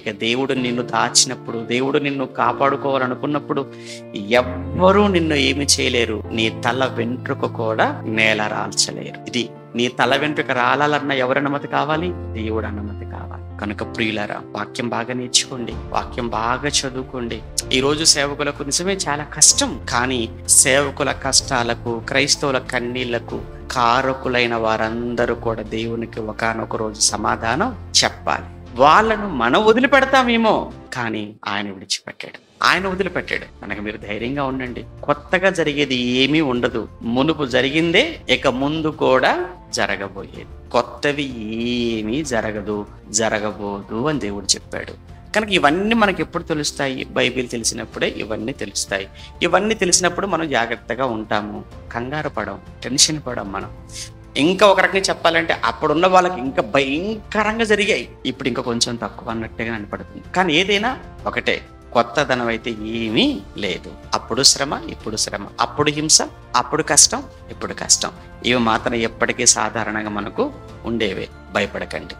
ఇక దేవుడు నిన్ను దాచినప్పుడు, దేవుడు నిన్ను కాపాడుకోవాలనుకున్నప్పుడు ఎవ్వరూ నిన్ను ఏమి చేయలేరు. నీ తల వెంట్రుక కూడా నేల రాల్చలేరు. ఇది నీ తల వెంట్రుక రాలాలన్న ఎవరి అనుమతి కావాలి? దేవుడు అనుమతి కావాలి. కనుక ప్రియులారా, వాక్యం బాగా నేర్చుకోండి, వాక్యం బాగా చదువుకోండి. ఈ రోజు సేవకులకు నిజమే చాలా కష్టం, కానీ సేవకుల కష్టాలకు, క్రైస్తవుల కన్నీళ్లకు కారకులైన వారందరూ కూడా దేవునికి ఒకానొక రోజు సమాధానం చెప్పాలి. వాళ్ళను మనం వదిలిపెడతామేమో, కానీ ఆయన విడిచిపెట్టాడు. ఆయన వదిలిపెట్టాడు. కనుక మీరు ధైర్యంగా ఉండండి. కొత్తగా జరిగేది ఏమీ ఉండదు. మునుపు జరిగిందే ఇక ముందు కూడా జరగబోయేది. కొత్తవి ఏమీ జరగబోదు అని దేవుడు చెప్పాడు. కనుక ఇవన్నీ మనకి ఎప్పుడు తెలుస్తాయి? బైబిల్ తెలిసినప్పుడే ఇవన్నీ తెలుస్తాయి. ఇవన్నీ తెలిసినప్పుడు మనం జాగ్రత్తగా ఉంటాము, కంగారు పడం, టెన్షన్ పడం. మనం ఇంకా ఒక రకంగా చెప్పాలంటే అప్పుడున్న వాళ్ళకి ఇంకా భయంకరంగా జరిగాయి, ఇప్పుడు ఇంకా కొంచెం తక్కువ అన్నట్టుగా అనిపడుతుంది. కానీ ఏదైనా ఒకటే, కొత్తదనం అయితే ఏమీ లేదు. అప్పుడు శ్రమ, ఇప్పుడు శ్రమ, అప్పుడు హింస, అప్పుడు కష్టం, ఇప్పుడు కష్టం. ఇవి మాత్రం ఎప్పటికీ సాధారణంగా మనకు ఉండేవే. భయపడకండి.